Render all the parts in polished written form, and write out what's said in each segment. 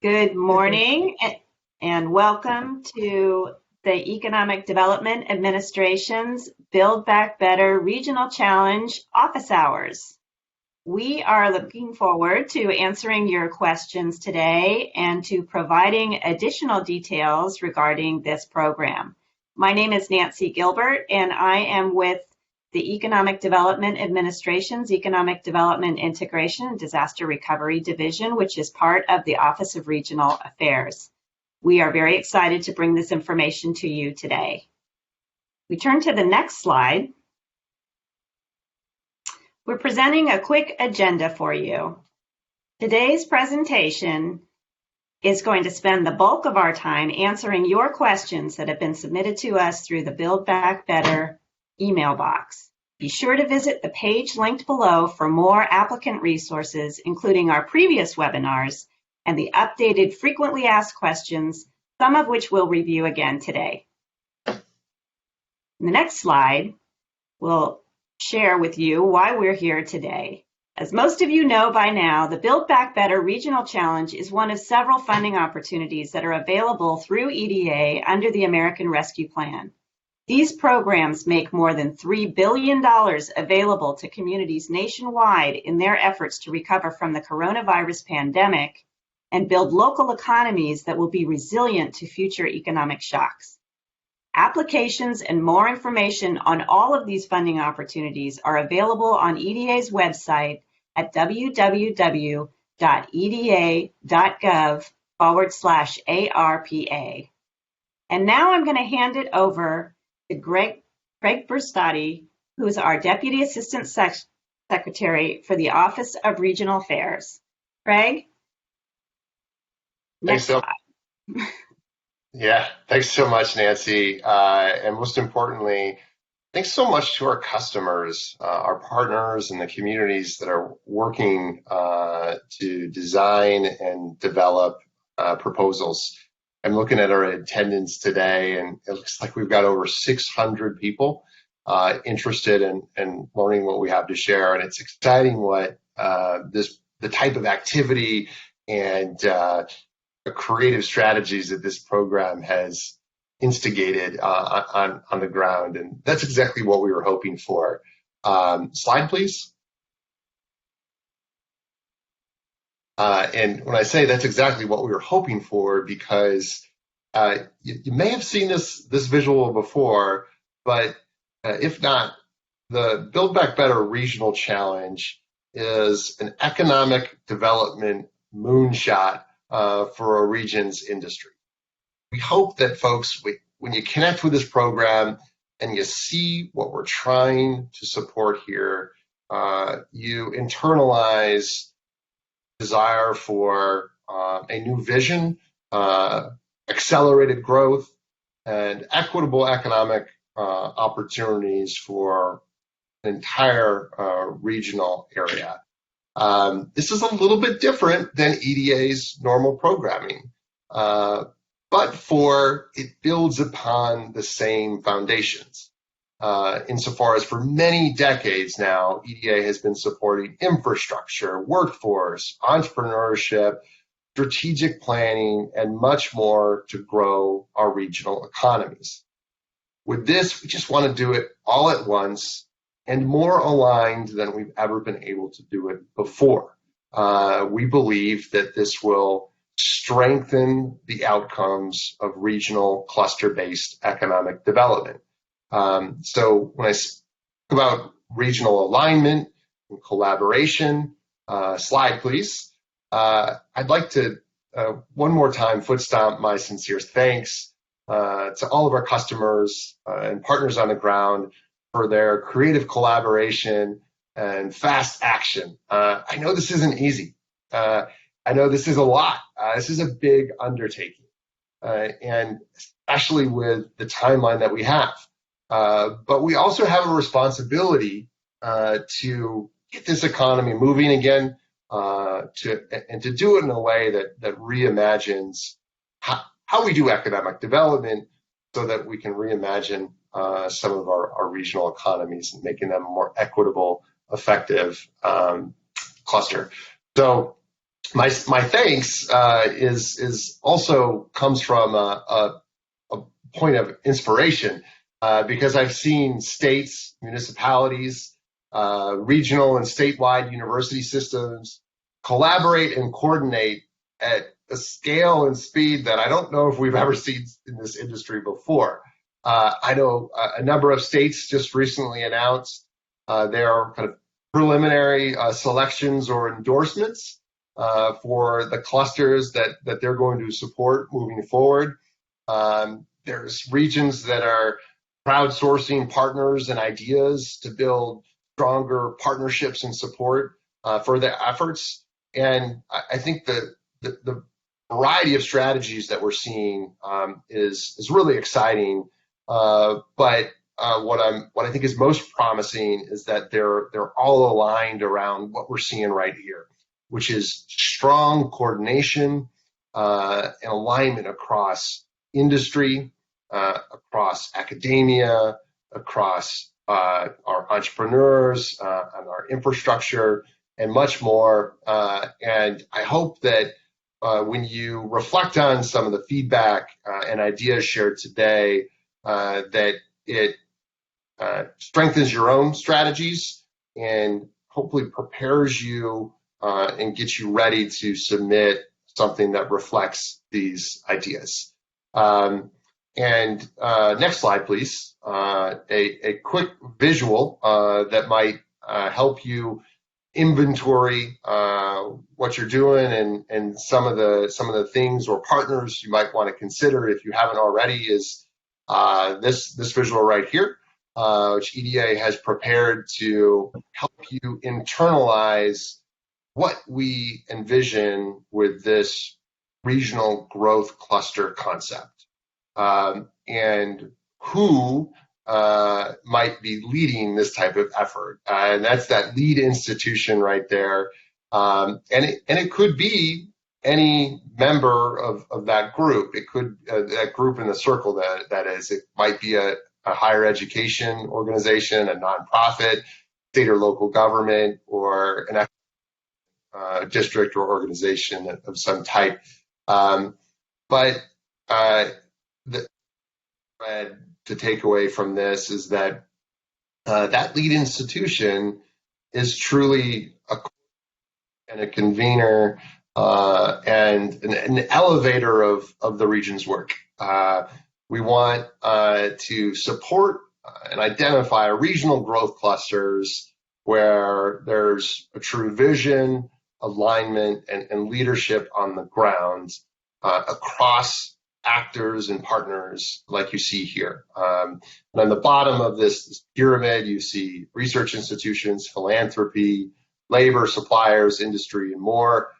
Good morning and welcome to the Economic Development Administration's Build Back Better Regional Challenge office hours. We are looking forward to answering your questions today and to providing additional details regarding this program. My name is Nancy Gilbert and I am with the Economic Development Administration's Economic Development Integration and Disaster Recovery Division, which is part of the Office of Regional Affairs. We are very excited to bring this information to you today. We turn to the next slide. We're presenting a quick agenda for you. Today's presentation is going to spend the bulk of our time answering your questions that have been submitted to us through the Build Back Better email box. Be sure to visit the page linked below for more applicant resources, including our previous webinars and the updated frequently asked questions, some of which we'll review again today. In the next slide, we'll share with you why we're here today. As most of you know by now, the Build Back Better Regional Challenge is one of several funding opportunities that are available through EDA under the American Rescue Plan. These programs make more than $3 billion available to communities nationwide in their efforts to recover from the coronavirus pandemic and build local economies that will be resilient to future economic shocks. Applications and more information on all of these funding opportunities are available on EDA's website at www.eda.gov/ARPA. And now I'm going to hand it over to Craig Berstati, who is our Deputy Assistant Secretary for the Office of Regional Affairs. Craig? Thanks so thanks so much, Nancy. And most importantly, thanks so much to our customers, our partners, and the communities that are working to design and develop proposals. I'm looking at our attendance today, and it looks like we've got over 600 people interested in learning what we have to share. And it's exciting what the type of activity and creative strategies that this program has instigated on the ground. And that's exactly what we were hoping for. Slide, please. And when I say that's exactly what we were hoping for, because you may have seen this visual before, but if not, the Build Back Better Regional Challenge is an economic development moonshot for a region's industry. We hope that folks, when you connect with this program and you see what we're trying to support here, you internalize desire for a new vision, accelerated growth, and equitable economic opportunities for an entire regional area. This is a little bit different than EDA's normal programming, but it builds upon the same foundations. Insofar as for many decades now, EDA has been supporting infrastructure, workforce, entrepreneurship, strategic planning, and much more to grow our regional economies. With this, we just want to do it all at once and more aligned than we've ever been able to do it before. We believe that this will strengthen the outcomes of regional cluster-based economic development. So when I speak about regional alignment and collaboration, slide please, I'd like to one more time foot stomp my sincere thanks to all of our customers and partners on the ground for their creative collaboration and fast action. I know this isn't easy. I know this is a lot. This is a big undertaking, and especially with the timeline that we have. But we also have a responsibility to get this economy moving again, and to do it in a way that reimagines how we do economic development so that we can reimagine some of our regional economies and making them a more equitable, effective cluster. So my thanks is also comes from a point of inspiration because I've seen states, municipalities, regional and statewide university systems collaborate and coordinate at a scale and speed that I don't know if we've ever seen in this industry before. I know a number of states just recently announced their kind of preliminary selections or endorsements for the clusters that they're going to support moving forward. There's regions that are crowdsourcing partners and ideas to build stronger partnerships and support for their efforts. And I think the variety of strategies that we're seeing is really exciting. But what I think is most promising is that they're all aligned around what we're seeing right here, which is strong coordination and alignment across industry, across academia, across our entrepreneurs, and our infrastructure, and much more. And I hope that when you reflect on some of the feedback and ideas shared today, that it strengthens your own strategies and hopefully prepares you and gets you ready to submit something that reflects these ideas. And next slide, please. A quick visual that might help you inventory what you're doing and some of the things or partners you might want to consider if you haven't already is this visual right here, which EDA has prepared to help you internalize what we envision with this regional growth cluster concept, and who might be leading this type of effort. And that's that lead institution right there. And it could be any member of that group. It could, that group in the circle that is, it might be a higher education organization, a nonprofit, state or local government, or an district or organization of some type. But the thread to take away from this is that that lead institution is truly a convener and an elevator of the region's work. We want to support and identify regional growth clusters where there's a true vision, alignment, and leadership on the ground across actors and partners like you see here. And on the bottom of this pyramid, you see research institutions, philanthropy, labor, suppliers, industry, and more.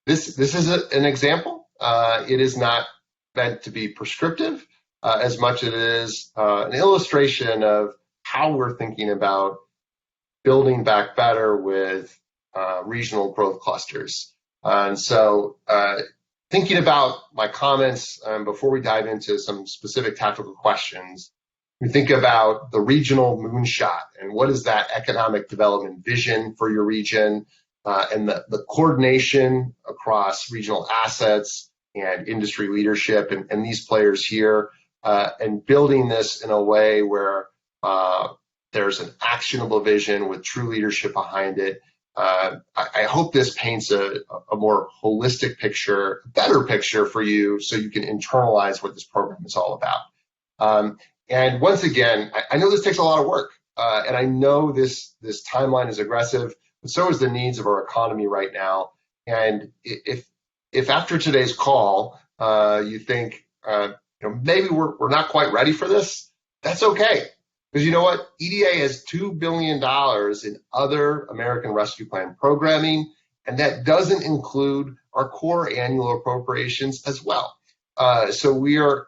This is an example. It is not meant to be prescriptive as much as it is an illustration of how we're thinking about building back better with regional growth clusters. And so thinking about my comments before we dive into some specific tactical questions, we think about the regional moonshot and what is that economic development vision for your region, and the coordination across regional assets and industry leadership and these players here, and building this in a way where there's an actionable vision with true leadership behind it. I hope this paints a more holistic picture, a better picture for you so you can internalize what this program is all about. And once again, I know this takes a lot of work, and I know this timeline is aggressive, but so is the needs of our economy right now. And if after today's call you think maybe we're not quite ready for this, that's okay. Because you know what? EDA has $2 billion in other American Rescue Plan programming, and that doesn't include our core annual appropriations as well. So we are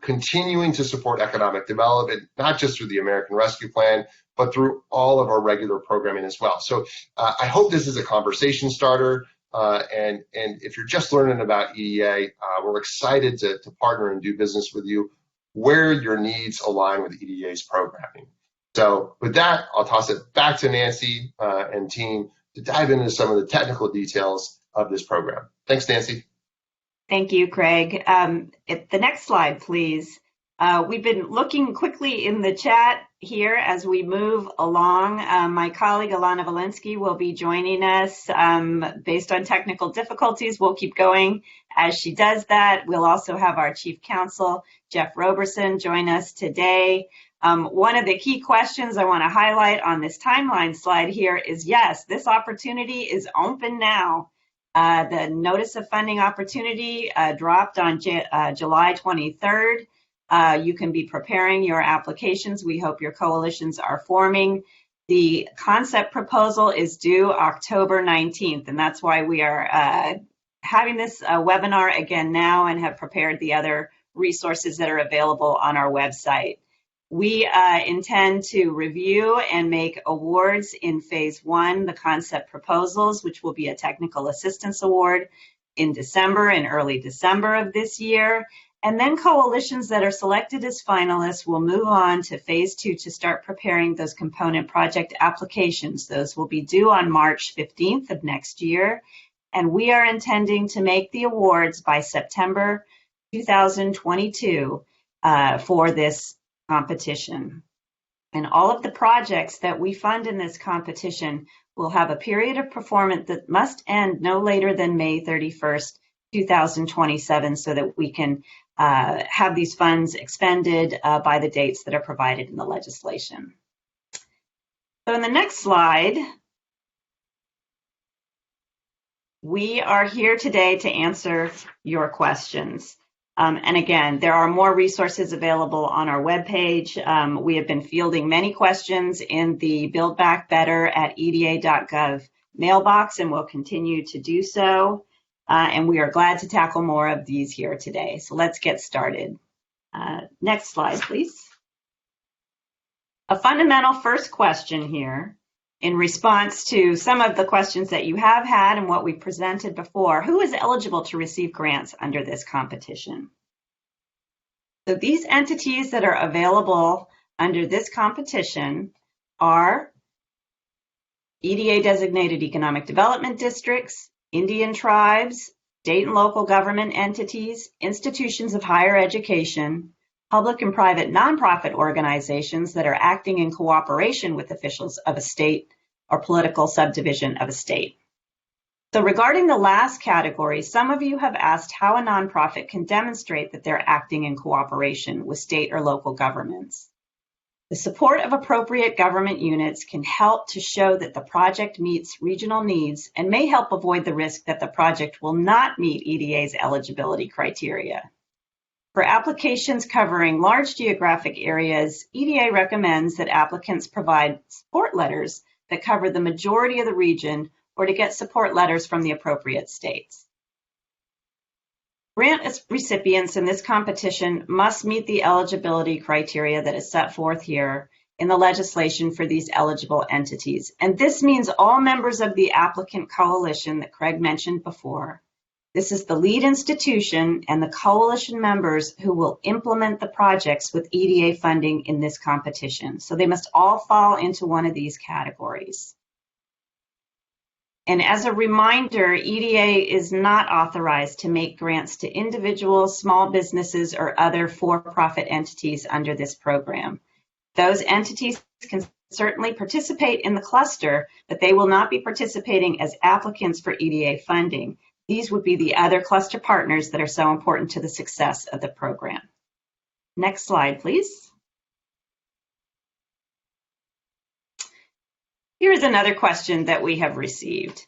continuing to support economic development, not just through the American Rescue Plan, but through all of our regular programming as well. So I hope this is a conversation starter. And if you're just learning about EDA, we're excited to partner and do business with you where your needs align with EDA's programming. So with that, I'll toss it back to Nancy and team to dive into some of the technical details of this program. Thanks, Nancy. Thank you, Craig. The next slide, please. We've been looking quickly in the chat here as we move along. My colleague Alana Walensky will be joining us. Based on technical difficulties, we'll keep going as she does that. We'll also have our Chief Counsel, Jeff Roberson, join us today. One of the key questions I want to highlight on this timeline slide here is, yes, this opportunity is open now. The notice of funding opportunity dropped on July 23rd. You can be preparing your applications. We hope your coalitions are forming. The concept proposal is due October 19th, and that's why we are having this webinar again now and have prepared the other resources that are available on our website. We intend to review and make awards in phase 1, the concept proposals, which will be a technical assistance award in December and early December of this year. And then coalitions that are selected as finalists will move on to phase 2 to start preparing those component project applications. Those will be due on March 15th of next year. And we are intending to make the awards by September 2022 for this competition. And all of the projects that we fund in this competition will have a period of performance that must end no later than May 31st, 2027, so that we can have these funds expended by the dates that are provided in the legislation. So in the next slide, we are here today to answer your questions. And again, there are more resources available on our webpage. We have been fielding many questions in the Build Back Better at EDA.gov mailbox, and will continue to do so. And we are glad to tackle more of these here today. So let's get started. Next slide, please. A fundamental first question here, in response to some of the questions that you have had and what we presented before: who is eligible to receive grants under this competition? So these entities that are available under this competition are EDA designated economic development districts, Indian tribes, state and local government entities, institutions of higher education, public and private nonprofit organizations that are acting in cooperation with officials of a state or political subdivision of a state. So regarding the last category, some of you have asked how a nonprofit can demonstrate that they're acting in cooperation with state or local governments. The support of appropriate government units can help to show that the project meets regional needs and may help avoid the risk that the project will not meet EDA's eligibility criteria. For applications covering large geographic areas, EDA recommends that applicants provide support letters that cover the majority of the region, or to get support letters from the appropriate states. Grant recipients in this competition must meet the eligibility criteria that is set forth here in the legislation for these eligible entities. And this means all members of the applicant coalition that Craig mentioned before. This is the lead institution and the coalition members who will implement the projects with EDA funding in this competition. So they must all fall into one of these categories. And as a reminder, EDA is not authorized to make grants to individuals, small businesses, or other for-profit entities under this program. Those entities can certainly participate in the cluster, but they will not be participating as applicants for EDA funding. These would be the other cluster partners that are so important to the success of the program. Next slide, please. Here's another question that we have received.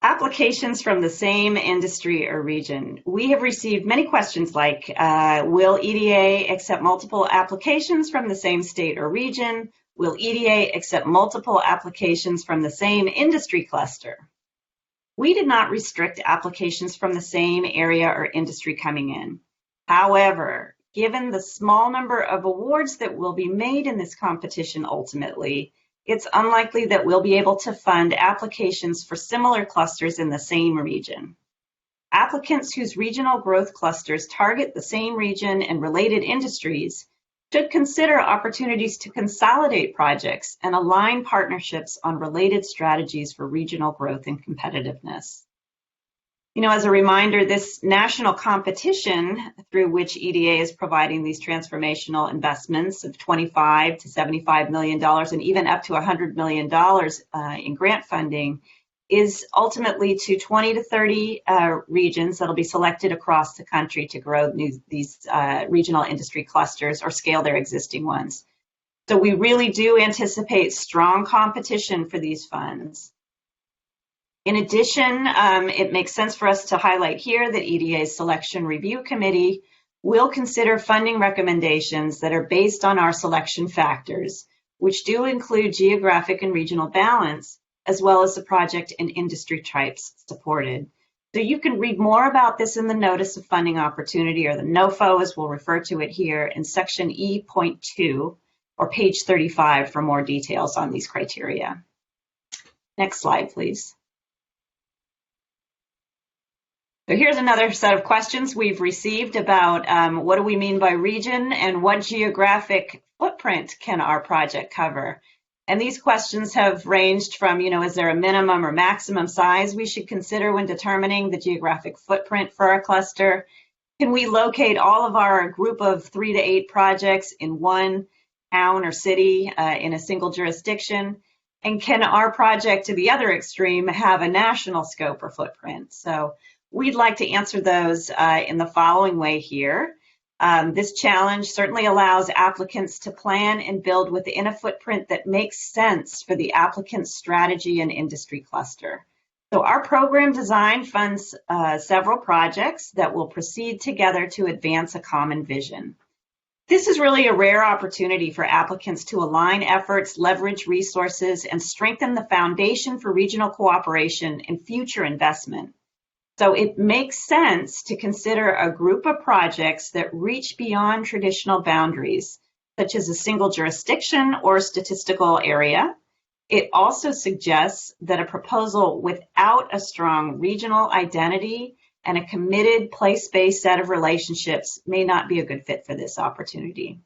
Applications from the same industry or region. We have received many questions like, will EDA accept multiple applications from the same state or region? Will EDA accept multiple applications from the same industry cluster? We did not restrict applications from the same area or industry coming in. However, given the small number of awards that will be made in this competition ultimately, it's unlikely that we'll be able to fund applications for similar clusters in the same region. Applicants whose regional growth clusters target the same region and related industries should consider opportunities to consolidate projects and align partnerships on related strategies for regional growth and competitiveness. As a reminder, this national competition through which EDA is providing these transformational investments of $25 to $75 million and even up to $100 million in grant funding is ultimately to 20 to 30 regions that'll be selected across the country to grow these regional industry clusters or scale their existing ones. So we really do anticipate strong competition for these funds. In addition, it makes sense for us to highlight here that EDA's Selection Review Committee will consider funding recommendations that are based on our selection factors, which do include geographic and regional balance, as well as the project and industry types supported. So you can read more about this in the Notice of Funding Opportunity, or the NOFO as we'll refer to it here, in section E.2 or page 35 for more details on these criteria. Next slide, please. So here's another set of questions we've received about what do we mean by region and what geographic footprint can our project cover? And these questions have ranged from, is there a minimum or maximum size we should consider when determining the geographic footprint for our cluster? Can we locate all of our group of 3 to 8 projects in one town or city in a single jurisdiction? And can our project to the other extreme have a national scope or footprint? So we'd like to answer those in the following way here. This challenge certainly allows applicants to plan and build within a footprint that makes sense for the applicant's strategy and industry cluster. So our program design funds several projects that will proceed together to advance a common vision. This is really a rare opportunity for applicants to align efforts, leverage resources, and strengthen the foundation for regional cooperation and future investment. So it makes sense to consider a group of projects that reach beyond traditional boundaries, such as a single jurisdiction or statistical area. It also suggests that a proposal without a strong regional identity and a committed place-based set of relationships may not be a good fit for this opportunity.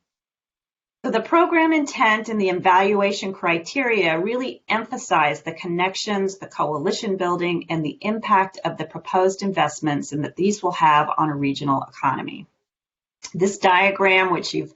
So the program intent and the evaluation criteria really emphasize the connections, the coalition building, and the impact of the proposed investments and that these will have on a regional economy. This diagram, which you've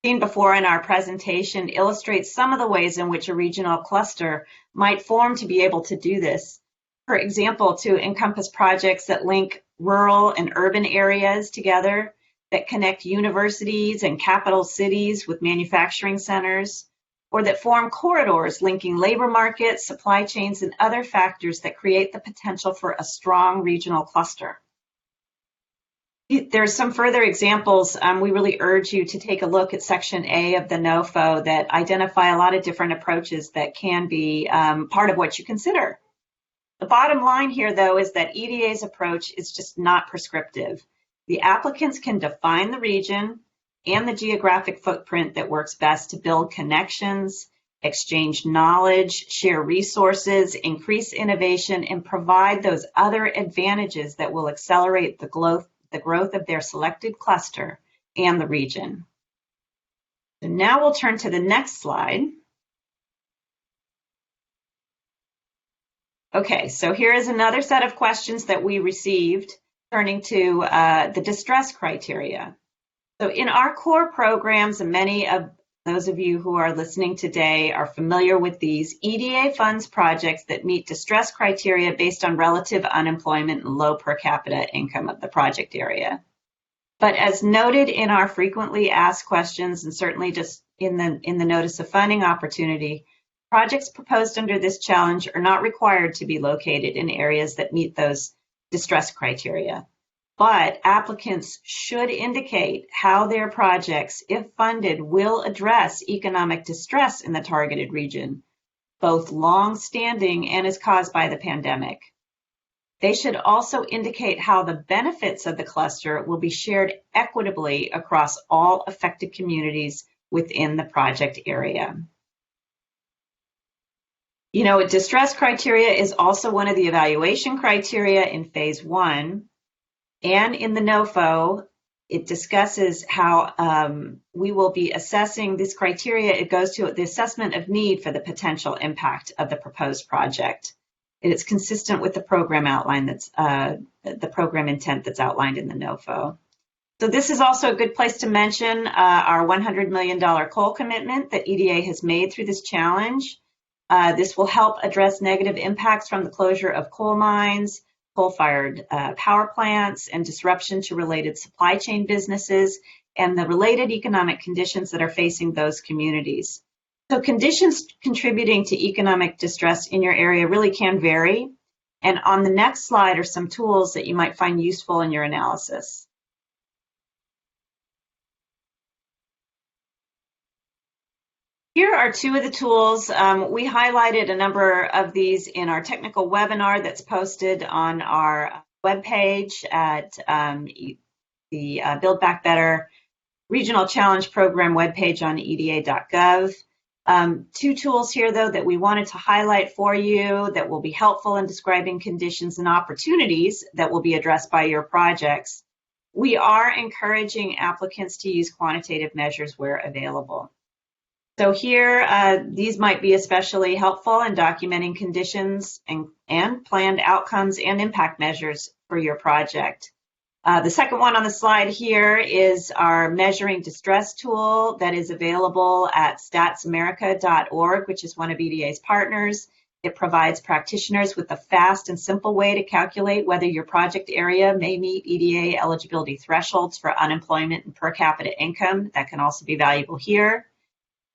seen before in our presentation, illustrates some of the ways in which a regional cluster might form to be able to do this. For example, to encompass projects that link rural and urban areas together, that connect universities and capital cities with manufacturing centers, or that form corridors linking labor markets, supply chains, and other factors that create the potential for a strong regional cluster. There's some further examples. We really urge you to take a look at Section A of the NOFO that identify a lot of different approaches that can be part of what you consider. The bottom line here, though, is that EDA's approach is just not prescriptive. The applicants can define the region and the geographic footprint that works best to build connections, exchange knowledge, share resources, increase innovation, and provide those other advantages that will accelerate the growth of their selected cluster and the region. So now we'll turn to the next slide. Okay, so here is another set of questions that we received, turning to the distress criteria. So in our core programs, and many of those of you who are listening today are familiar with these, EDA funds projects that meet distress criteria based on relative unemployment and low per capita income of the project area. But as noted in our frequently asked questions, and certainly just in the Notice of Funding Opportunity, projects proposed under this challenge are not required to be located in areas that meet those distress criteria. But applicants should indicate how their projects, if funded, will address economic distress in the targeted region, both long-standing and as caused by the pandemic. They should also indicate how the benefits of the cluster will be shared equitably across all affected communities within the project area. Distress criteria is also one of the evaluation criteria in Phase 1. And in the NOFO, It discusses how we will be assessing this criteria. It goes to the assessment of need for the potential impact of the proposed project. And it's consistent with the program outline that's the program intent that's outlined in the NOFO. So this is also a good place to mention our $100 million coal commitment that EDA has made through this challenge. This will help address negative impacts from the closure of coal mines, coal-fired power plants, and disruption to related supply chain businesses, and the related economic conditions that are facing those communities. So conditions contributing to economic distress in your area really can vary. And on the next slide are some tools that you might find useful in your analysis. Here are two of the tools. We highlighted a number of these in our technical webinar that's posted on our webpage at the Build Back Better Regional Challenge Program webpage on eda.gov. Two tools here, though, that we wanted to highlight for you that will be helpful in describing conditions and opportunities that will be addressed by your projects. We are encouraging applicants to use quantitative measures where available. So here, these might be especially helpful in documenting conditions and planned outcomes and impact measures for your project. The second one on the slide here is our measuring distress tool that is available at statsamerica.org, which is one of EDA's partners. It provides practitioners with a fast and simple way to calculate whether your project area may meet EDA eligibility thresholds for unemployment and per capita income. That can also be valuable here.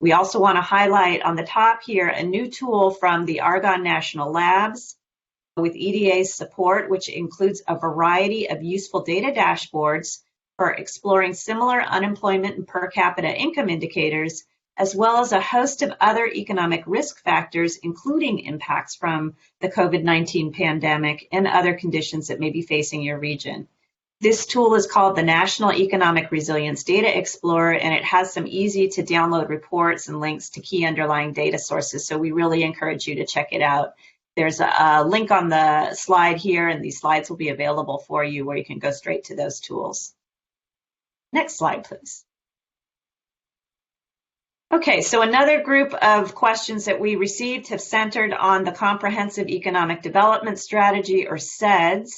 We also want to highlight on the top here a new tool from the Argonne National Labs with EDA's support, which includes a variety of useful data dashboards for exploring similar unemployment and per capita income indicators, as well as a host of other economic risk factors, including impacts from the COVID-19 pandemic and other conditions that may be facing your region. This tool is called the National Economic Resilience Data Explorer, and it has some easy to download reports and links to key underlying data sources, so we really encourage you to check it out. There's a link on the slide here, and these slides will be available for you where you can go straight to those tools. Next slide, please. Okay, so another group of questions that we received have centered on the Comprehensive Economic Development Strategy, or CEDS.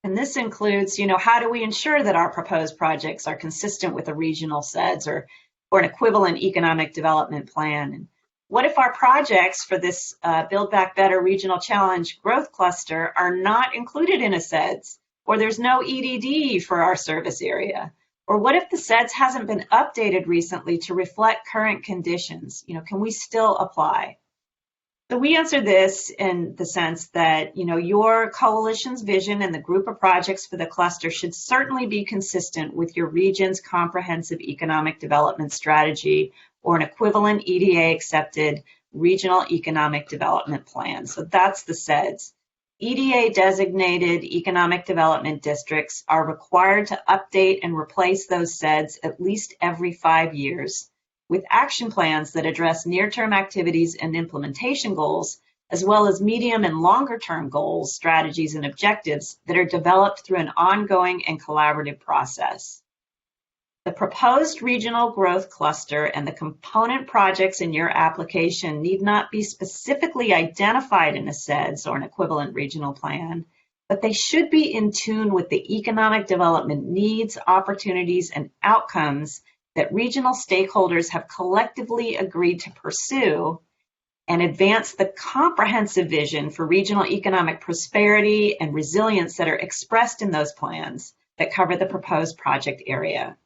And this includes, how do we ensure that our proposed projects are consistent with a regional CEDS or an equivalent economic development plan? And what if our projects for this Build Back Better Regional Challenge Growth Cluster are not included in a CEDS, or there's no EDD for our service area? Or what if the CEDS hasn't been updated recently to reflect current conditions? Can we still apply? So we answer this in the sense that, your coalition's vision and the group of projects for the cluster should certainly be consistent with your region's comprehensive economic development strategy or an equivalent EDA-accepted regional economic development plan. So that's the CEDS. EDA-designated economic development districts are required to update and replace those CEDS at least every 5 years, with action plans that address near-term activities and implementation goals, as well as medium and longer-term goals, strategies, and objectives that are developed through an ongoing and collaborative process. The proposed regional growth cluster and the component projects in your application need not be specifically identified in a CEDS or an equivalent regional plan, but they should be in tune with the economic development needs, opportunities, and outcomes that regional stakeholders have collectively agreed to pursue and advance the comprehensive vision for regional economic prosperity and resilience that are expressed in those plans that cover the proposed project area.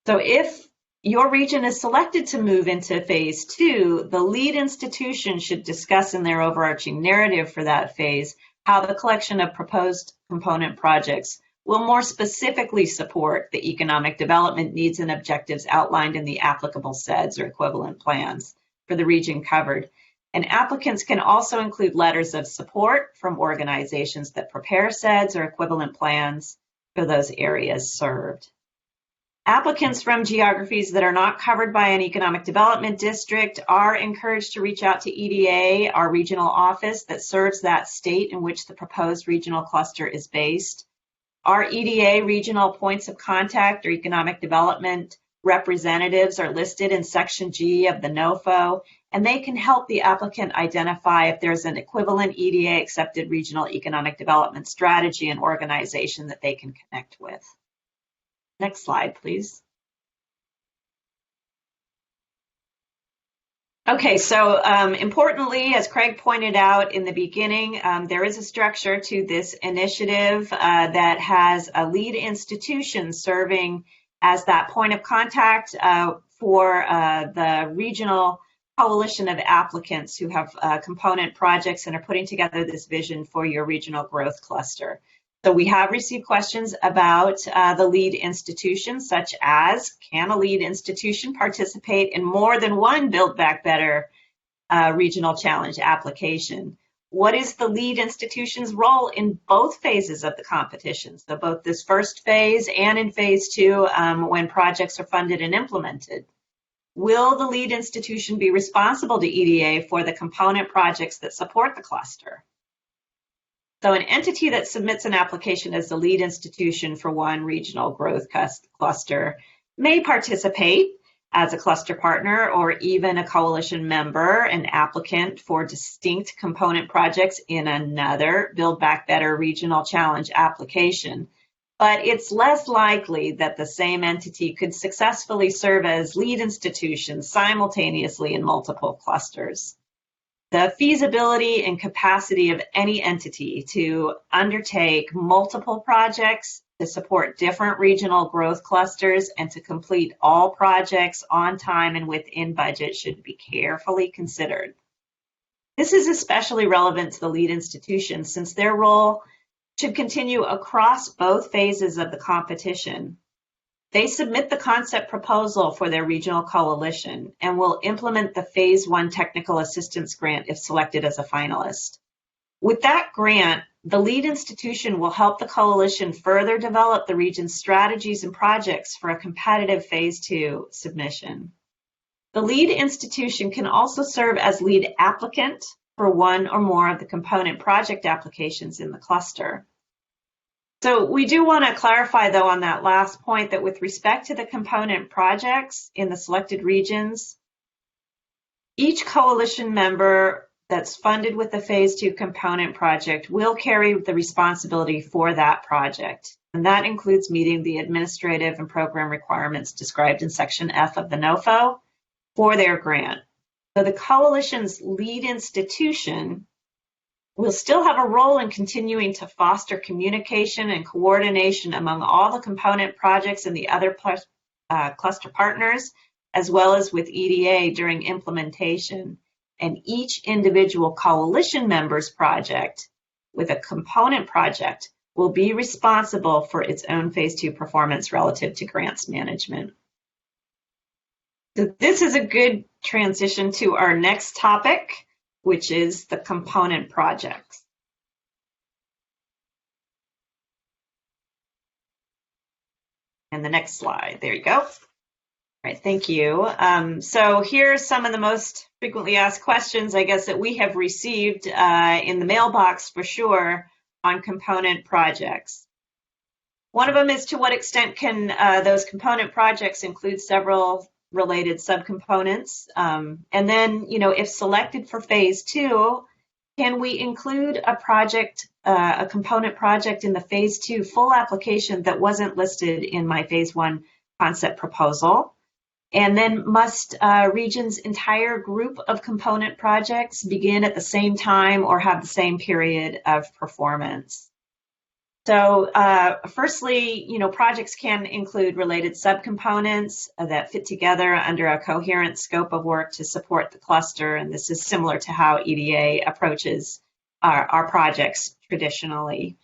So if your region is selected to move into phase 2, the lead institution should discuss in their overarching narrative for that phase how the collection of proposed component projects will more specifically support the economic development needs and objectives outlined in the applicable CEDS or equivalent plans for the region covered. And applicants can also include letters of support from organizations that prepare CEDS or equivalent plans for those areas served. Applicants from geographies that are not covered by an economic development district are encouraged to reach out to EDA, our regional office that serves that state in which the proposed regional cluster is based. Our EDA regional points of contact or economic development representatives are listed in Section G of the NOFO, and they can help the applicant identify if there's an equivalent EDA accepted regional economic development strategy and organization that they can connect with. Next slide, please. Okay, so importantly, as Craig pointed out in the beginning, there is a structure to this initiative that has a lead institution serving as that point of contact for the regional coalition of applicants who have component projects and are putting together this vision for your regional growth cluster. So we have received questions about the lead institution, such as, can a lead institution participate in more than one Build Back Better regional challenge application? What is the lead institution's role in both phases of the competition? So both this first phase and in phase two when projects are funded and implemented. Will the lead institution be responsible to EDA for the component projects that support the cluster? So an entity that submits an application as the lead institution for one regional growth cluster may participate as a cluster partner or even a coalition member, an applicant for distinct component projects in another Build Back Better regional challenge application. But it's less likely that the same entity could successfully serve as lead institution simultaneously in multiple clusters. The feasibility and capacity of any entity to undertake multiple projects to support different regional growth clusters and to complete all projects on time and within budget should be carefully considered. This is especially relevant to the lead institution since their role should continue across both phases of the competition. They submit the concept proposal for their regional coalition and will implement the Phase 1 Technical Assistance Grant if selected as a finalist. With that grant, the lead institution will help the coalition further develop the region's strategies and projects for a competitive Phase 2 submission. The lead institution can also serve as lead applicant for one or more of the component project applications in the cluster. So we do want to clarify, though, on that last point that with respect to the component projects in the selected regions, each coalition member that's funded with the Phase 2 component project will carry the responsibility for that project. And that includes meeting the administrative and program requirements described in Section F of the NOFO for their grant. So the coalition's lead institution will still have a role in continuing to foster communication and coordination among all the component projects and the other cluster partners, as well as with EDA during implementation. And each individual coalition member's project with a component project will be responsible for its own Phase 2 performance relative to grants management. So this is a good transition to our next topic, which is the component projects. And the next slide, there you go. All right, thank you. So here's some of the most frequently asked questions, I guess, that we have received in the mailbox for sure on component projects. One of them is, to what extent can those component projects include several related subcomponents? And then, if selected for Phase 2, can we include a project, a component project in the Phase 2 full application that wasn't listed in my Phase 1 concept proposal? And then must region's entire group of component projects begin at the same time or have the same period of performance? So firstly, projects can include related subcomponents that fit together under a coherent scope of work to support the cluster. And this is similar to how EDA approaches our projects traditionally.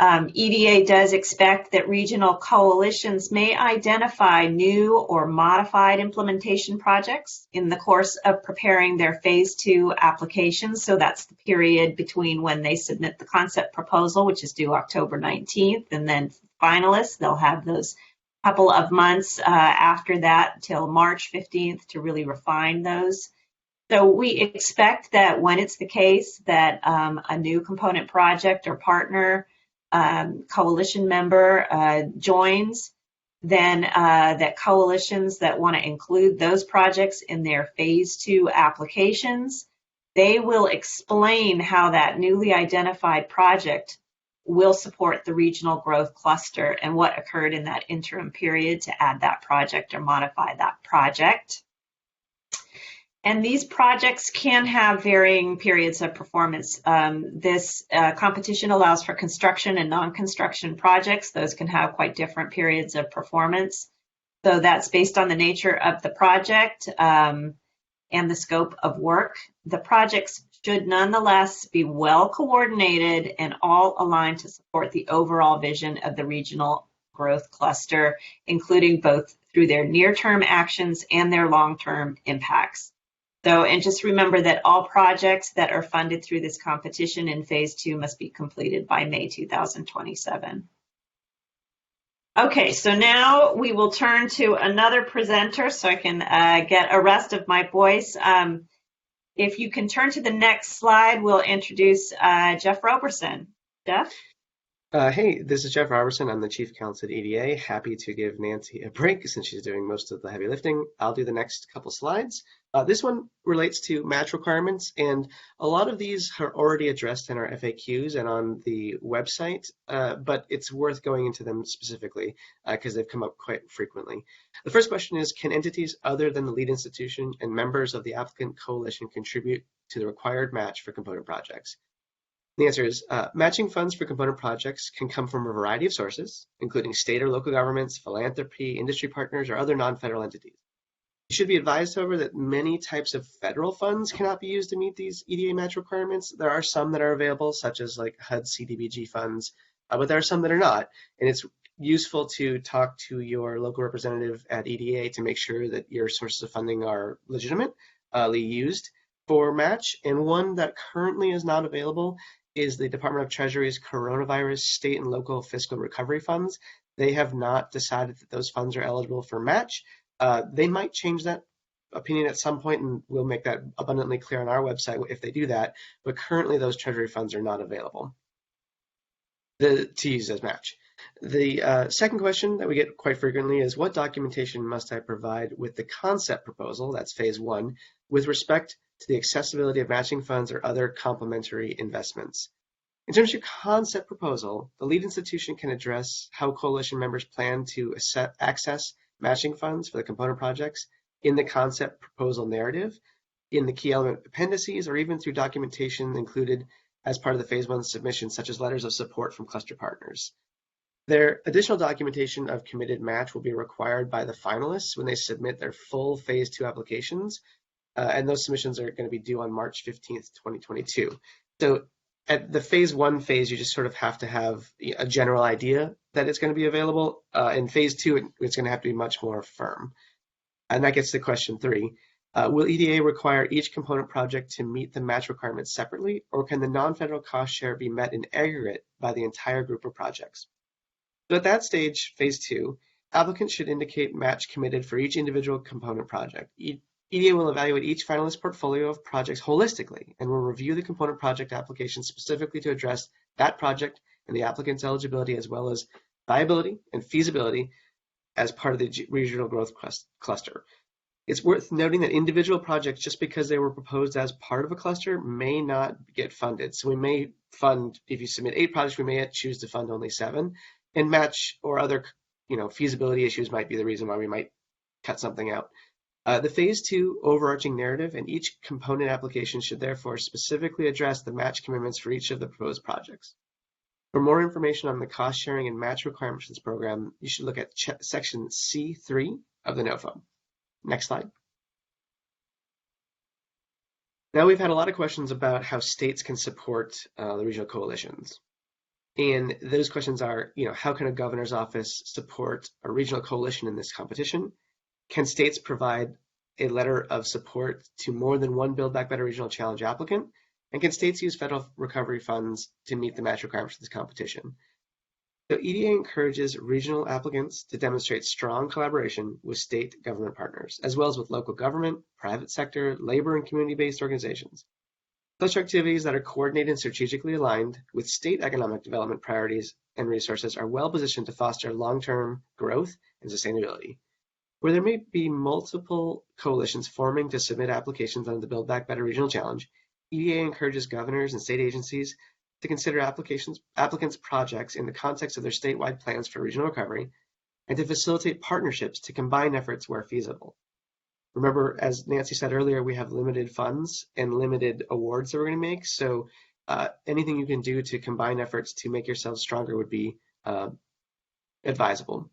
EDA does expect that regional coalitions may identify new or modified implementation projects in the course of preparing their Phase 2 applications. So that's the period between when they submit the concept proposal, which is due October 19th, and then finalists, they'll have those couple of months after that till March 15th to really refine those. So we expect that when it's the case that a new component project or partner coalition member joins, then that coalitions that want to include those projects in their phase 2 applications, they will explain how that newly identified project will support the regional growth cluster and what occurred in that interim period to add that project or modify that project. And these projects can have varying periods of performance. This competition allows for construction and non-construction projects. Those can have quite different periods of performance. So that's based on the nature of the project and the scope of work. The projects should nonetheless be well coordinated and all aligned to support the overall vision of the regional growth cluster, including both through their near-term actions and their long-term impacts. So, and just remember that all projects that are funded through this competition in phase 2 must be completed by May 2027. Okay, so now we will turn to another presenter so I can get a rest of my voice. If you can turn to the next slide, we'll introduce Jeff Roberson. Jeff? Hey, this is Jeff Roberson. I'm the Chief Counsel at EDA. Happy to give Nancy a break since she's doing most of the heavy lifting. I'll do the next couple slides. This one relates to match requirements, and a lot of these are already addressed in our FAQs and on the website, but it's worth going into them specifically because they've come up quite frequently. The first question is, can entities other than the lead institution and members of the applicant coalition contribute to the required match for component projects? The answer is matching funds for component projects can come from a variety of sources, including state or local governments, philanthropy, industry partners, or other non-federal entities. You should be advised, however, that many types of federal funds cannot be used to meet these EDA match requirements. There are some that are available, such as like HUD CDBG funds, but there are some that are not. And it's useful to talk to your local representative at EDA to make sure that your sources of funding are legitimately used for match. And one that currently is not available is the Department of Treasury's coronavirus state and local fiscal recovery funds. They have not decided that those funds are eligible for match. They might change that opinion at some point, and we'll make that abundantly clear on our website if they do that, but currently those Treasury funds are not available to use as match. The second question that we get quite frequently is, what documentation must I provide with the concept proposal, that's phase 1, with respect to the accessibility of matching funds or other complementary investments? In terms of your concept proposal, the lead institution can address how coalition members plan to access matching funds for the component projects in the concept proposal narrative, in the key element appendices, or even through documentation included as part of the phase 1 submission, such as letters of support from cluster partners. Their additional documentation of committed match will be required by the finalists when they submit their full phase 2 applications, and those submissions are going to be due on March 15th, 2022. So at the phase 1 phase, you just sort of have to have a general idea that it's going to be available. In phase 2, it's going to have to be much more firm. And that gets to question 3. Will EDA require each component project to meet the match requirements separately, or can the non-federal cost share be met in aggregate by the entire group of projects? So at that stage, phase 2, applicants should indicate match committed for each individual component project. EDA will evaluate each finalist portfolio of projects holistically and will review the component project application specifically to address that project and the applicant's eligibility, as well as viability and feasibility as part of the regional growth cluster. It's worth noting that individual projects, just because they were proposed as part of a cluster, may not get funded. So we may fund, if you submit 8 projects, we may choose to fund only 7, and match or other feasibility issues might be the reason why we might cut something out. The phase 2 overarching narrative and each component application should therefore specifically address the match commitments for each of the proposed projects. For more information on the cost sharing and match requirements for this program, you should look at section C3 of the NOFO. Next slide. Now we've had a lot of questions about how states can support the regional coalitions. And those questions are, how can a governor's office support a regional coalition in this competition? Can states provide a letter of support to more than one Build Back Better Regional Challenge applicant? And can states use federal recovery funds to meet the match requirements for this competition? So EDA encourages regional applicants to demonstrate strong collaboration with state government partners, as well as with local government, private sector, labor, and community-based organizations. Such activities that are coordinated and strategically aligned with state economic development priorities and resources are well positioned to foster long-term growth and sustainability. Where there may be multiple coalitions forming to submit applications under the Build Back Better Regional Challenge, EDA encourages governors and state agencies to consider applicants' projects in the context of their statewide plans for regional recovery and to facilitate partnerships to combine efforts where feasible. Remember, as Nancy said earlier, we have limited funds and limited awards that we're going to make, so anything you can do to combine efforts to make yourselves stronger would be advisable.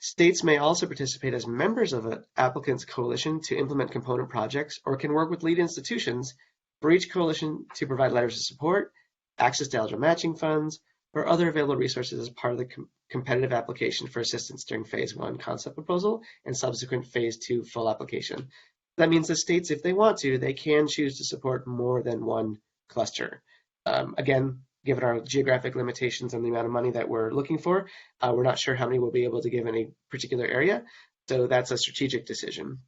States may also participate as members of an applicant's coalition to implement component projects or can work with lead institutions for each coalition to provide letters of support, access to eligible matching funds, or other available resources as part of the competitive application for assistance during Phase 1 concept proposal and subsequent Phase 2 full application. That means the states, if they want to, they can choose to support more than one cluster. Again, given our geographic limitations and the amount of money that we're looking for, we're not sure how many we'll be able to give in a particular area, so that's a strategic decision.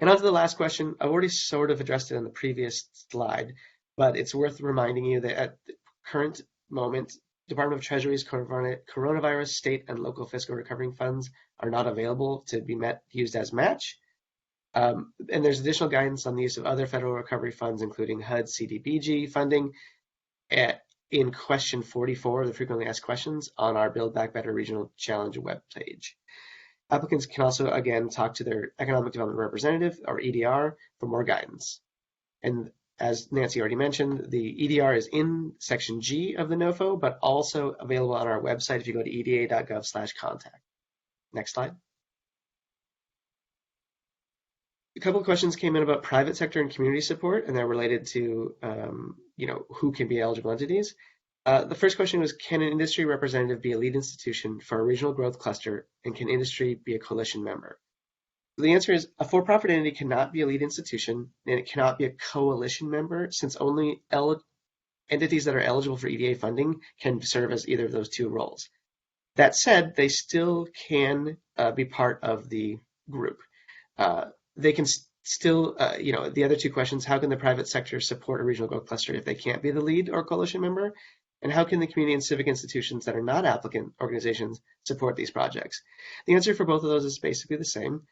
And on to the last question. I've already sort of addressed it in the previous slide, but it's worth reminding you that at the current moment, Department of Treasury's coronavirus, state, and local fiscal recovery funds are not available to be used as match. And there's additional guidance on the use of other federal recovery funds, including HUD CDBG funding, in question 44 of the frequently asked questions on our Build Back Better Regional Challenge webpage. Applicants can also, again, talk to their Economic Development Representative, or EDR, for more guidance. And as Nancy already mentioned, the EDR is in Section G of the NOFO, but also available on our website if you go to eda.gov/contact. Next slide. A couple of questions came in about private sector and community support, and they're related to who can be eligible entities. The first question was, can an industry representative be a lead institution for a regional growth cluster, and can industry be a coalition member? The answer is a for-profit entity cannot be a lead institution, and it cannot be a coalition member, since only entities that are eligible for EDA funding can serve as either of those two roles. That said, they still can be part of the group. They can still, the other two questions, how can the private sector support a regional growth cluster if they can't be the lead or coalition member? And how can the community and civic institutions that are not applicant organizations support these projects? The answer for both of those is basically the same.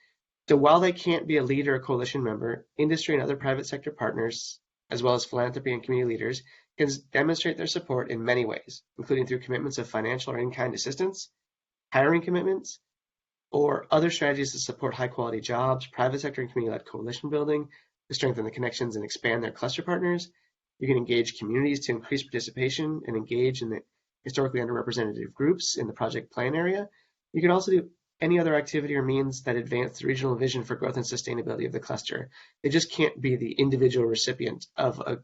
So while they can't be a lead or a coalition member, industry and other private sector partners, as well as philanthropy and community leaders, can demonstrate their support in many ways, including through commitments of financial or in-kind assistance, hiring commitments, or other strategies to support high-quality jobs, private sector and community-led coalition building, to strengthen the connections and expand their cluster partners. You can engage communities to increase participation and engage in the historically underrepresented groups in the project plan area. You can also do any other activity or means that advance the regional vision for growth and sustainability of the cluster. They just can't be the individual recipient of a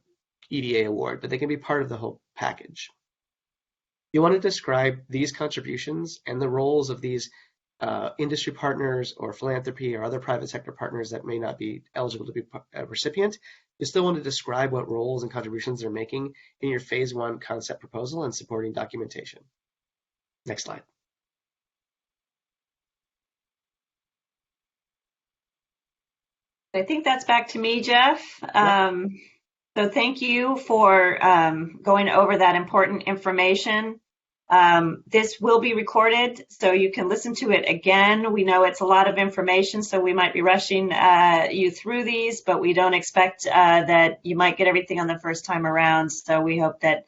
EDA award, but they can be part of the whole package. You want to describe these contributions and the roles of these industry partners or philanthropy or other private sector partners that may not be eligible to be a recipient. You still want to describe what roles and contributions they're making in your Phase 1 concept proposal and supporting documentation. Next slide. I think that's back to me, Jeff. So thank you for going over that important information. This will be recorded, so you can listen to it again. We know it's a lot of information, so we might be rushing you through these, but we don't expect that you might get everything on the first time around. So we hope that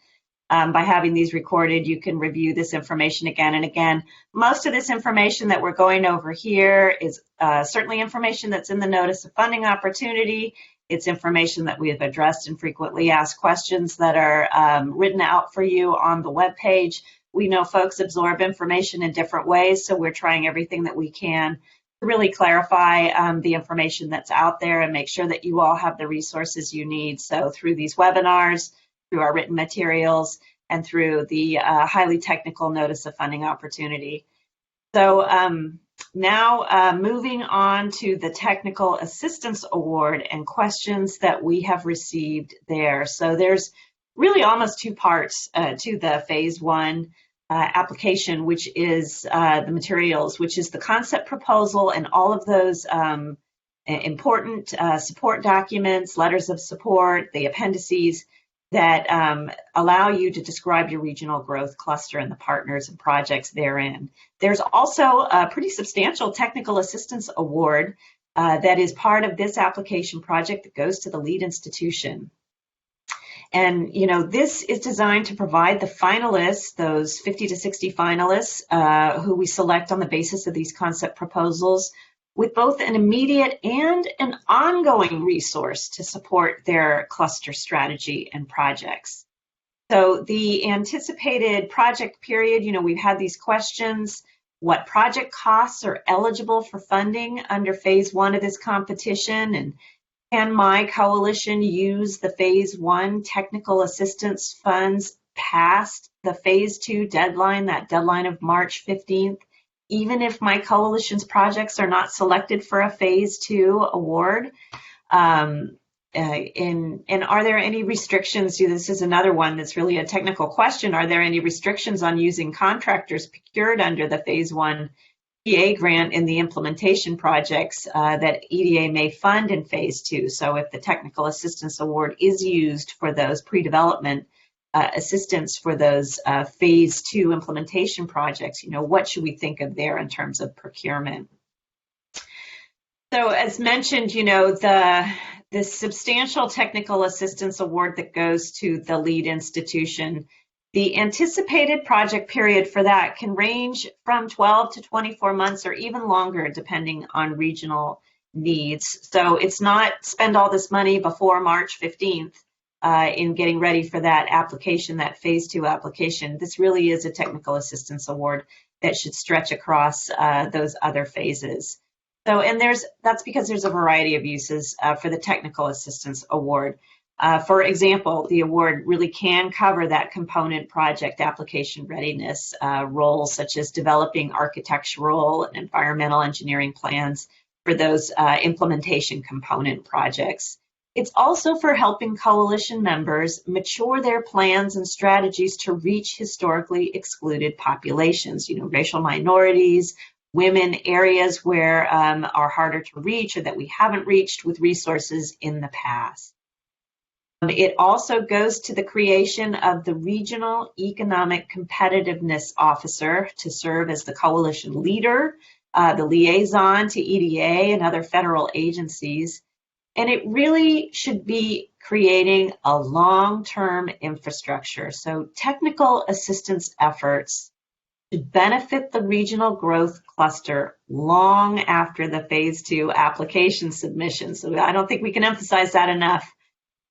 by having these recorded, you can review this information again and again. Most of this information that we're going over here is certainly information that's in the Notice of Funding Opportunity. It's information that we have addressed in frequently asked questions that are written out for you on the webpage. We know folks absorb information in different ways, so we're trying everything that we can to really clarify the information that's out there and make sure that you all have the resources you need. So through these webinars, through our written materials, and through the highly technical Notice of Funding Opportunity. So now moving on to the Technical Assistance Award and questions that we have received there. So there's really almost two parts to the Phase 1 application, which is the materials, which is the concept proposal and all of those important support documents, letters of support, the appendices. that allow you to describe your regional growth cluster and the partners and projects therein. There's also a pretty substantial technical assistance award that is part of this application project that goes to the lead institution. And, you know, this is designed to provide the finalists, those 50 to 60 finalists who we select on the basis of these concept proposals, with both an immediate and an ongoing resource to support their cluster strategy and projects. So the anticipated project period, you know, we've had these questions. What project costs are eligible for funding under phase 1 of this competition? And can my coalition use the phase 1 technical assistance funds past the phase 2 deadline, that deadline of March 15th, even if my coalition's projects are not selected for a phase 2 award? And are there any restrictions? This is another one that's really a technical question. Are there any restrictions on using contractors procured under the phase 1 PA grant in the implementation projects that EDA may fund in phase 2? So if the technical assistance award is used for those pre-development assistance for those phase 2 implementation projects, you know, what should we think of there in terms of procurement? So as mentioned, you know, the substantial technical assistance award that goes to the lead institution, the anticipated project period for that can range from 12 to 24 months or even longer, depending on regional needs. So it's not spend all this money before March 15th in getting ready for that application, that phase 2 application. This really is a technical assistance award that should stretch across those other phases. So, and that's because there's a variety of uses for the technical assistance award. For example, the award really can cover that component project application readiness roles, such as developing architectural and environmental engineering plans for those implementation component projects. It's also for helping coalition members mature their plans and strategies to reach historically excluded populations, you know, racial minorities, women, areas where are harder to reach or that we haven't reached with resources in the past. It also goes to the creation of the Regional Economic Competitiveness Officer to serve as the coalition leader, the liaison to EDA and other federal agencies. And it really should be creating a long-term infrastructure. So technical assistance efforts to benefit the regional growth cluster long after the phase 2 application submission. So I don't think we can emphasize that enough.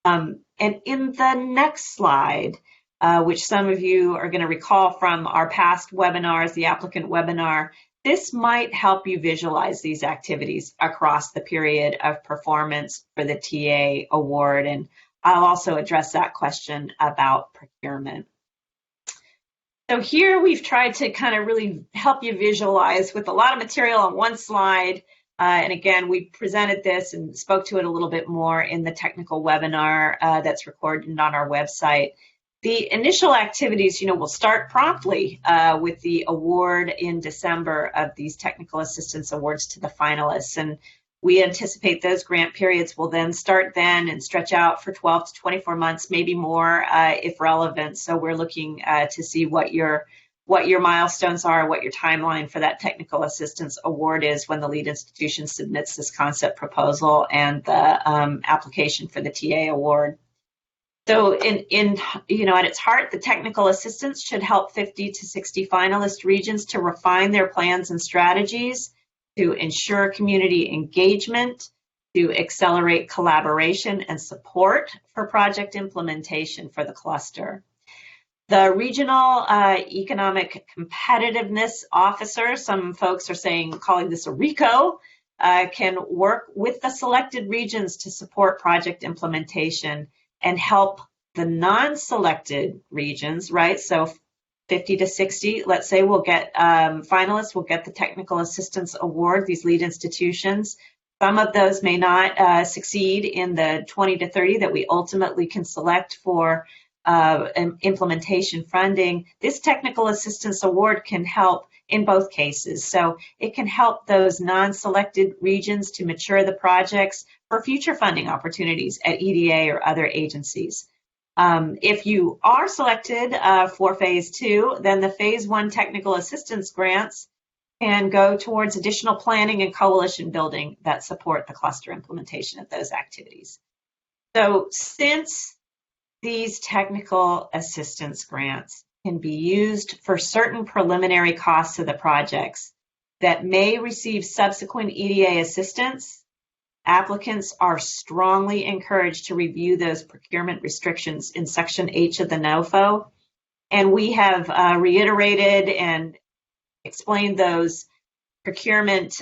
And in the next slide, which some of you are going to recall from our past webinars, the applicant webinar, this might help you visualize these activities across the period of performance for the TA award. And I'll also address that question about procurement. So here we've tried to kind of really help you visualize with a lot of material on one slide. And again, we presented this and spoke to it a little bit more in the technical webinar that's recorded on our website. The initial activities, you know, will start promptly with the award in December of these technical assistance awards to the finalists. And we anticipate those grant periods will then start then and stretch out for 12 to 24 months, maybe more if relevant. So we're looking to see what your milestones are, what your timeline for that technical assistance award is when the lead institution submits this concept proposal and the application for the TA award. So you know, at its heart, the technical assistance should help 50 to 60 finalist regions to refine their plans and strategies, to ensure community engagement, to accelerate collaboration and support for project implementation for the cluster. The Regional Economic Competitiveness Officer, some folks are calling this a RECO, can work with the selected regions to support project implementation and help the non-selected regions, right? So 50 to 60, let's say finalists will get the technical assistance award, these lead institutions. Some of those may not succeed in the 20 to 30 that we ultimately can select for implementation funding. This technical assistance award can help in both cases. So it can help those non-selected regions to mature the projects for future funding opportunities at EDA or other agencies. If you are selected for Phase 2, then the Phase 1 technical assistance grants can go towards additional planning and coalition building that support the cluster implementation of those activities. So since these technical assistance grants can be used for certain preliminary costs of the projects that may receive subsequent EDA assistance, applicants are strongly encouraged to review those procurement restrictions in Section H of the NOFO. And we have reiterated and explained those procurement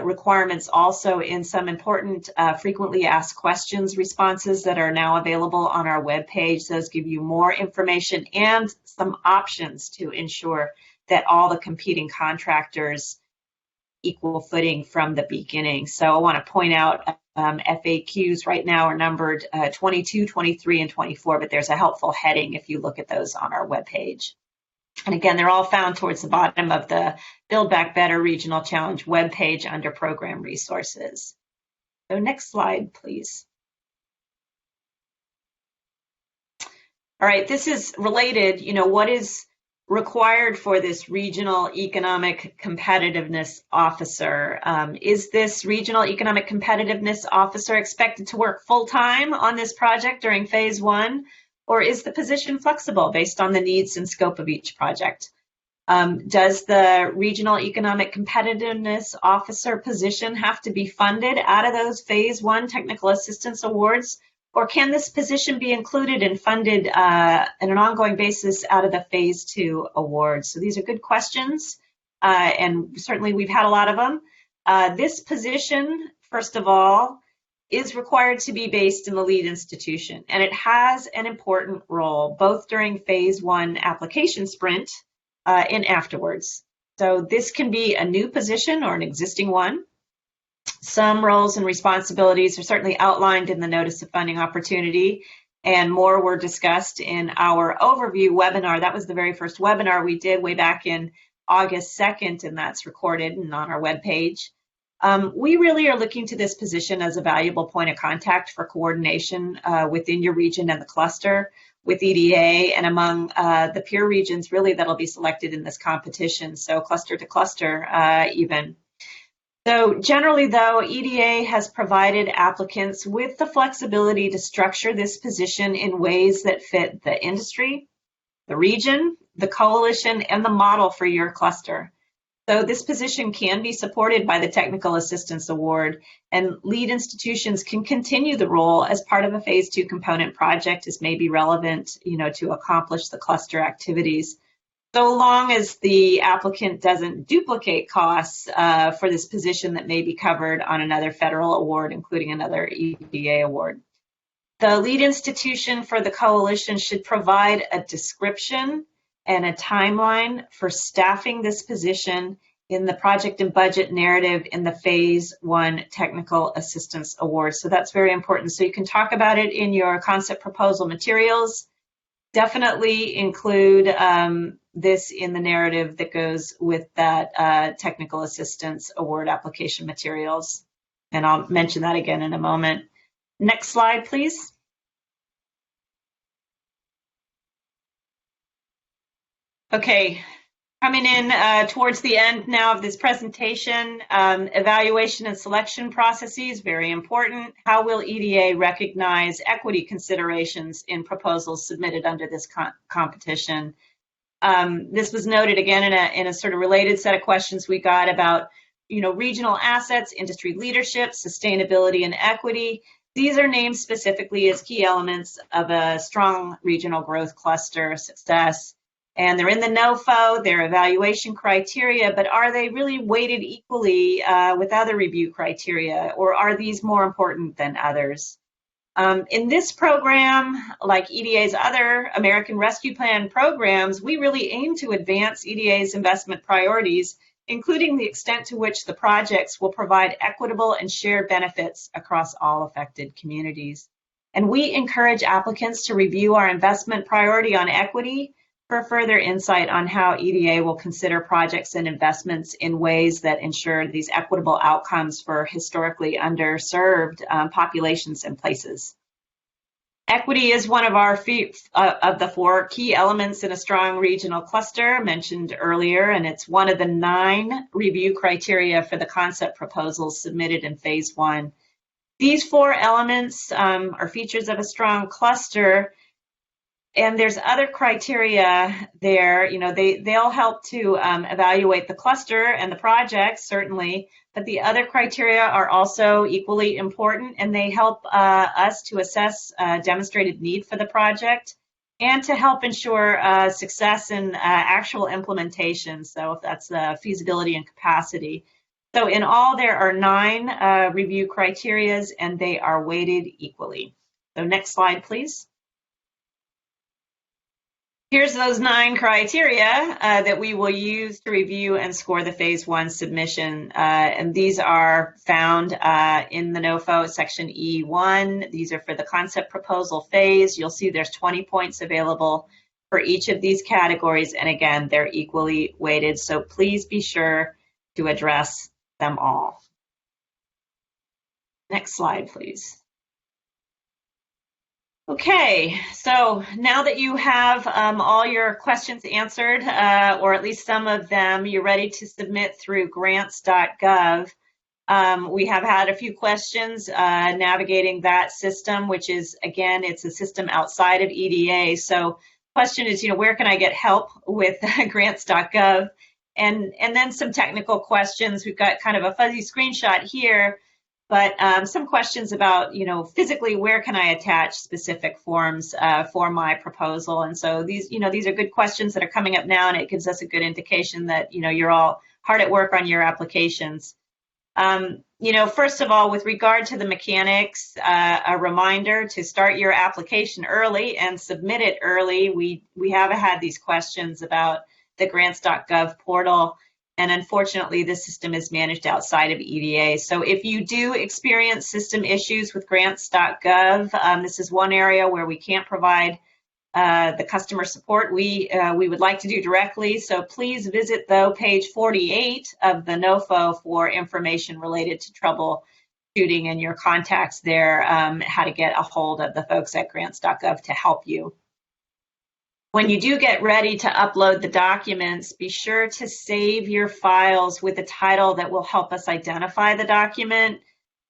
requirements also in some important frequently asked questions responses that are now available on our webpage. Those give you more information and some options to ensure that all the competing contractors equal footing from the beginning. So I want to point out FAQs right now are numbered 22, 23, and 24, but there's a helpful heading if you look at those on our webpage. And again, they're all found towards the bottom of the Build Back Better Regional Challenge webpage under Program Resources. So next slide, please. All right, this is related, what is required for this Regional Economic Competitiveness Officer? Is this Regional Economic Competitiveness Officer expected to work full-time on this project during Phase 1? Or is the position flexible based on the needs and scope of each project? Does the Regional Economic Competitiveness Officer position have to be funded out of those Phase 1 Technical Assistance Awards? Or can this position be included and funded on an ongoing basis out of the Phase 2 awards? So these are good questions, and certainly we've had a lot of them. This position, first of all, is required to be based in the lead institution, and it has an important role both during Phase 1 application sprint and afterwards. So this can be a new position or an existing one. Some roles and responsibilities are certainly outlined in the Notice of Funding Opportunity, and more were discussed in our overview webinar. That was the very first webinar we did way back in August 2nd, and that's recorded and on our webpage. We really are looking to this position as a valuable point of contact for coordination within your region and the cluster with EDA and among the peer regions really that'll be selected in this competition, so cluster to cluster even. So generally though, EDA has provided applicants with the flexibility to structure this position in ways that fit the industry, the region, the coalition, and the model for your cluster. So this position can be supported by the Technical Assistance Award, and lead institutions can continue the role as part of a Phase 2 component project as may be relevant, to accomplish the cluster activities, so long as the applicant doesn't duplicate costs for this position that may be covered on another federal award, including another EDA award. The lead institution for the coalition should provide a description and a timeline for staffing this position in the project and budget narrative in the Phase 1 Technical Assistance Award. So that's very important. So you can talk about it in your concept proposal materials. Definitely include this in the narrative that goes with that Technical Assistance Award application materials. And I'll mention that again in a moment. Next slide, please. Okay, coming in towards the end now of this presentation, evaluation and selection processes, very important. How will EDA recognize equity considerations in proposals submitted under this competition? This was noted again in a sort of related set of questions we got about, regional assets, industry leadership, sustainability, and equity. These are named specifically as key elements of a strong regional growth cluster success. And they're in the NOFO, they're evaluation criteria, but are they really weighted equally with other review criteria, or are these more important than others? In this program, like EDA's other American Rescue Plan programs, we really aim to advance EDA's investment priorities, including the extent to which the projects will provide equitable and shared benefits across all affected communities. And we encourage applicants to review our investment priority on equity for further insight on how EDA will consider projects and investments in ways that ensure these equitable outcomes for historically underserved populations and places. Equity is one of our of the 4 key elements in a strong regional cluster mentioned earlier, and it's one of the 9 review criteria for the concept proposals submitted in phase 1. These 4 elements are features of a strong cluster, and there's other criteria there. You know, they'll help to evaluate the cluster and the project, certainly, but the other criteria are also equally important, and they help us to assess demonstrated need for the project and to help ensure success in actual implementation. So if that's feasibility and capacity. So in all, there are 9 review criterias, and they are weighted equally. So next slide, please. Here's those 9 criteria that we will use to review and score the phase 1 submission. And these are found in the NOFO section E1. These are for the concept proposal phase. You'll see there's 20 points available for each of these categories. And again, they're equally weighted. So please be sure to address them all. Next slide, please. Okay, so now that you have all your questions answered, or at least some of them, you're ready to submit through grants.gov. We have had a few questions navigating that system, which is, again, it's a system outside of EDA. So question is, where can I get help with grants.gov? And then some technical questions. We've got kind of a fuzzy screenshot here, but some questions about, physically, where can I attach specific forms for my proposal? And so these are good questions that are coming up now, and it gives us a good indication that, you're all hard at work on your applications. First of all, with regard to the mechanics, a reminder to start your application early and submit it early. We have had these questions about the grants.gov portal. And unfortunately, this system is managed outside of EDA. So if you do experience system issues with grants.gov, this is one area where we can't provide the customer support we would like to do directly. So please visit, though, page 48 of the NOFO for information related to troubleshooting and your contacts there, how to get a hold of the folks at grants.gov to help you. When you do get ready to upload the documents, be sure to save your files with a title that will help us identify the document.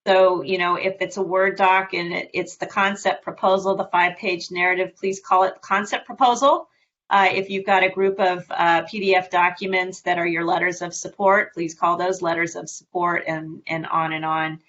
So, if it's a Word doc and it's the concept proposal, the 5-page narrative, please call it concept proposal. If you've got a group of PDF documents that are your letters of support, please call those letters of support, and on and on.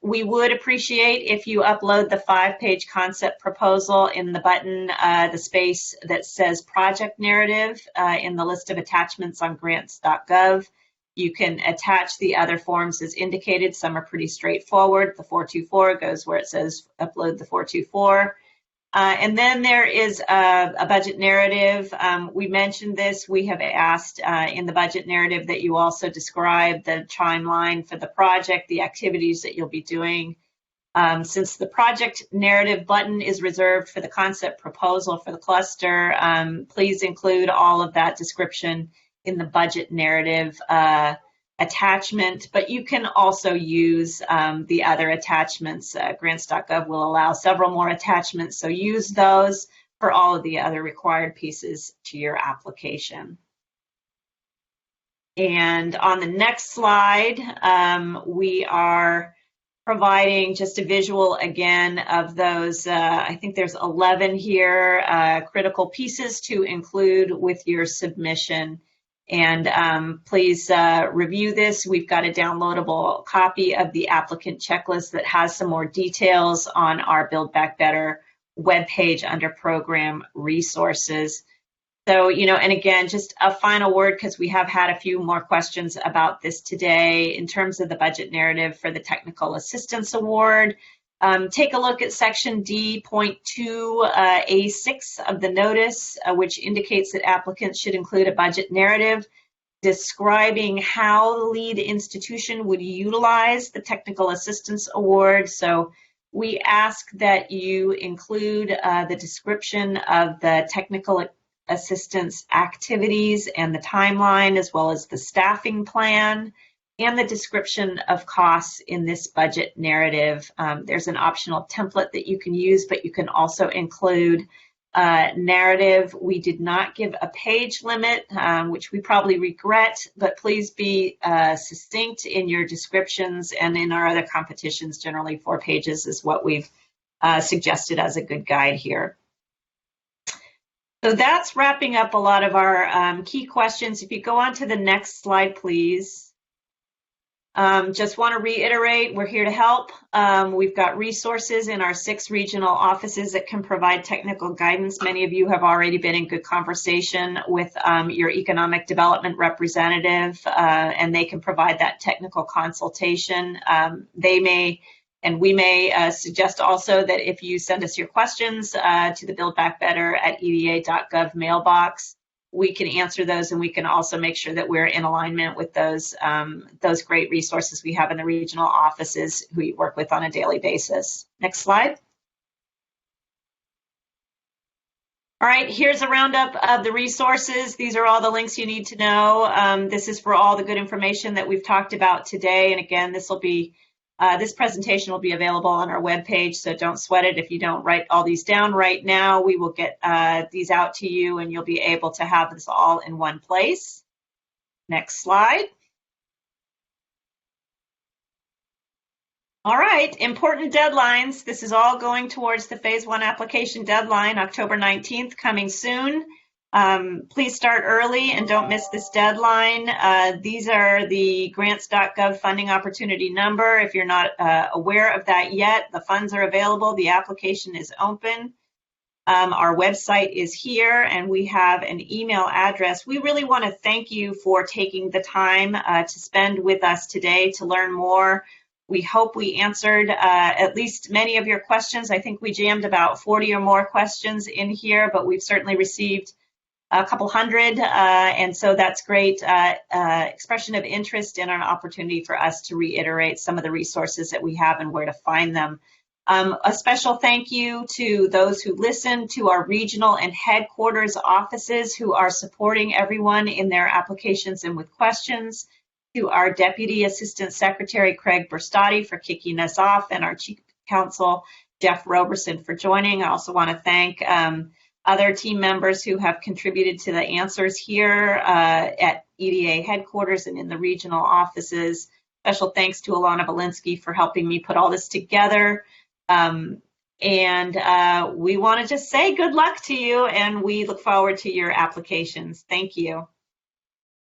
We would appreciate if you upload the 5-page concept proposal in the button, the space that says project narrative in the list of attachments on grants.gov. You can attach the other forms as indicated. Some are pretty straightforward. The 424 goes where it says upload the 424. And then there is a budget narrative. We mentioned this. We have asked in the budget narrative that you also describe the timeline for the project, the activities that you'll be doing. Since the project narrative button is reserved for the concept proposal for the cluster, please include all of that description in the budget narrative attachment, but you can also use the other attachments. Grants.gov will allow several more attachments, so use those for all of the other required pieces to your application. And on the next slide, we are providing just a visual again of those, I think there's 11 here, critical pieces to include with your submission. And please review this. We've got a downloadable copy of the applicant checklist that has some more details on our Build Back Better webpage under program resources. So, and again, just a final word, because we have had a few more questions about this today. In terms of the budget narrative for the Technical Assistance Award, take a look at section D.2A6 of the notice, which indicates that applicants should include a budget narrative describing how the lead institution would utilize the Technical Assistance Award. So we ask that you include the description of the technical assistance activities and the timeline, as well as the staffing plan. and the description of costs in this budget narrative. There's an optional template that you can use, but you can also include narrative. We did not give a page limit, which we probably regret, but please be succinct in your descriptions, and in our other competitions, generally 4 pages is what we've suggested as a good guide here. So that's wrapping up a lot of our key questions. If you go on to the next slide, please. Just want to reiterate, we're here to help. We've got resources in our 6 regional offices that can provide technical guidance. Many of you have already been in good conversation with your economic development representative, and they can provide that technical consultation. They may, and we may suggest also that if you send us your questions to the Build Back Better at eda.gov mailbox, we can answer those, and we can also make sure that we're in alignment with those great resources we have in the regional offices who we work with on a daily basis. Next slide. All right, here's a roundup of the resources. These are all the links you need to know. This is for all the good information that we've talked about today. And again, this presentation will be available on our webpage, so don't sweat it if you don't write all these down right now. We will get these out to you, and you'll be able to have this all in one place. Next slide. All right, important deadlines. This is all going towards the Phase 1 application deadline, October 19th, coming soon. Please start early and don't miss this deadline. These are the grants.gov funding opportunity number. If you're not aware of that yet, the funds are available. The application is open. Our website is here, and we have an email address. We really want to thank you for taking the time to spend with us today to learn more. We hope we answered at least many of your questions. I think we jammed about 40 or more questions in here, but we've certainly received a couple hundred, and so that's great expression of interest and an opportunity for us to reiterate some of the resources that we have and where to find them. A special thank you to those who listen, to our regional and headquarters offices who are supporting everyone in their applications and with questions, to our Deputy Assistant Secretary Craig Berstotti for kicking us off, and our Chief Counsel Jeff Roberson for joining. I also want to thank other team members who have contributed to the answers here at EDA headquarters and in the regional offices. Special thanks to Alana Valinsky for helping me put all this together. And we want to just say good luck to you, and we look forward to your applications. Thank you.